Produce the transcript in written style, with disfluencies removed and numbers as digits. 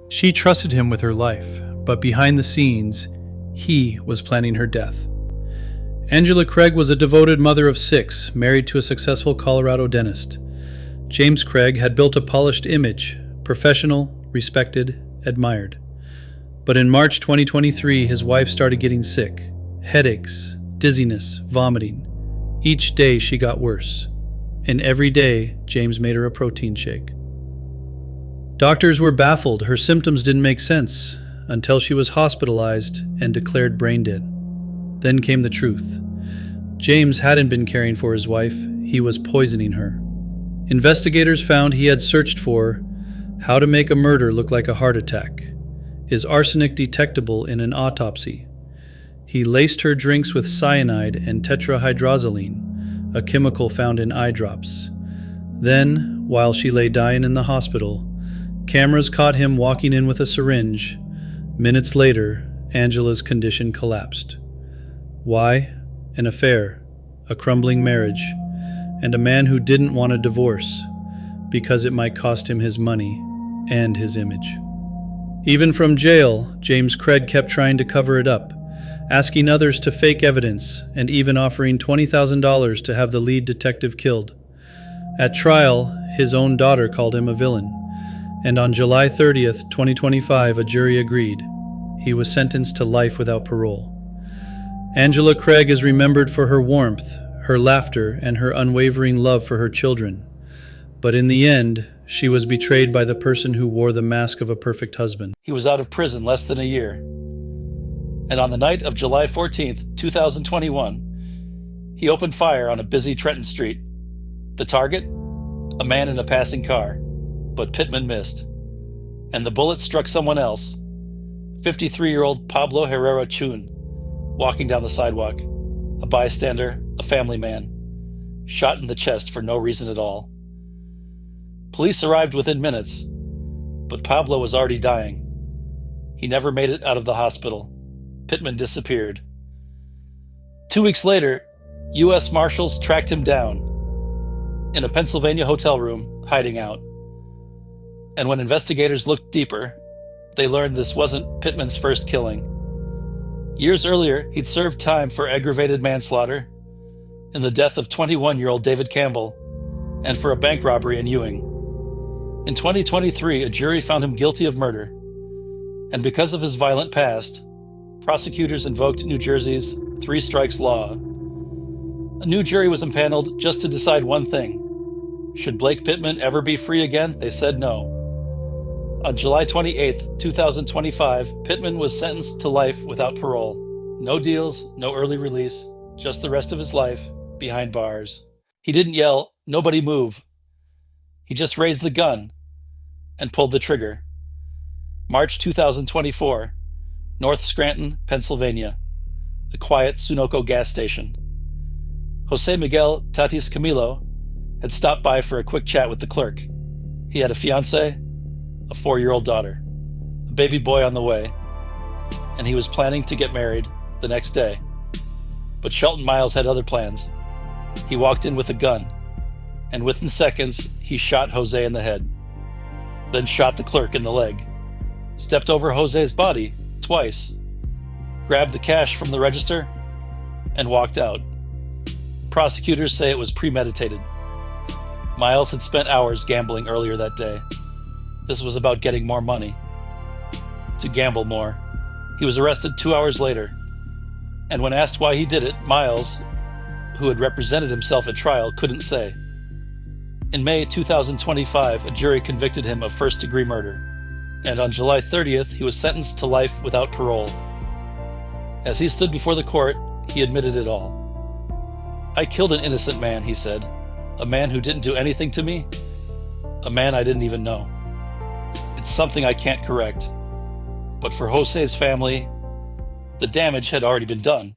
She trusted him with her life, but behind the scenes, he was planning her death. Angela Craig was a devoted mother of 6, married to a successful Colorado dentist. James Craig had built a polished image, professional, respected, admired. But in March 2023, his wife started getting sick. Headaches, dizziness, vomiting. Each day she got worse. And every day, James made her a protein shake. Doctors were baffled. Her symptoms didn't make sense until she was hospitalized and declared brain dead. Then came the truth. James hadn't been caring for his wife. He was poisoning her. Investigators found he had searched for how to make a murder look like a heart attack. Is arsenic detectable in an autopsy? He laced her drinks with cyanide and tetrahydrozoline, a chemical found in eye drops. Then, while she lay dying in the hospital, cameras caught him walking in with a syringe. Minutes later, Angela's condition collapsed. Why? An affair, a crumbling marriage, and a man who didn't want a divorce because it might cost him his money and his image. Even from jail, James Craig kept trying to cover it up, asking others to fake evidence and even offering $20,000 to have the lead detective killed. At trial, his own daughter called him a villain, and on July 30th, 2025, a jury agreed. He was sentenced to life without parole. Angela Craig is remembered for her warmth, her laughter, and her unwavering love for her children. But in the end, she was betrayed by the person who wore the mask of a perfect husband. He was out of prison less than a year. And on the night of July 14th, 2021, he opened fire on a busy Trenton street. The target? A man in a passing car. But Pittman missed. And the bullet struck someone else. 53-year-old Pablo Herrera Chun, walking down the sidewalk. A bystander, a family man. Shot in the chest for no reason at all. Police arrived within minutes, but Pablo was already dying. He never made it out of the hospital. Pittman disappeared. 2 weeks later, U.S. Marshals tracked him down in a Pennsylvania hotel room, hiding out. And when investigators looked deeper, they learned this wasn't Pittman's first killing. Years earlier, he'd served time for aggravated manslaughter in the death of 21-year-old David Campbell and for a bank robbery in Ewing. In 2023, a jury found him guilty of murder, and because of his violent past, prosecutors invoked New Jersey's 3 strikes law. A new jury was impaneled just to decide one thing. Should Blake Pittman ever be free again? They said no. On July 28, 2025, Pittman was sentenced to life without parole. No deals, no early release, just the rest of his life behind bars. He didn't yell, "Nobody move." He just raised the gun and pulled the trigger. March 2024, North Scranton, Pennsylvania, a quiet Sunoco gas station. Jose Miguel Tatis Camilo had stopped by for a quick chat with the clerk. He had a fiancée, a 4-year-old daughter, a baby boy on the way, and he was planning to get married the next day. But Shelton Miles had other plans. He walked in with a gun, and within seconds, he shot Jose in the head, then shot the clerk in the leg, stepped over Jose's body twice, grabbed the cash from the register, and walked out. Prosecutors say it was premeditated. Miles had spent hours gambling earlier that day. This was about getting more money. To gamble more. He was arrested 2 hours later, and when asked why he did it, Miles, who had represented himself at trial, couldn't say. In May 2025, a jury convicted him of first-degree murder, and on July 30th, he was sentenced to life without parole. As he stood before the court, he admitted it all. "I killed an innocent man," he said. "A man who didn't do anything to me. A man I didn't even know. It's something I can't correct. But for Jose's family, the damage had already been done."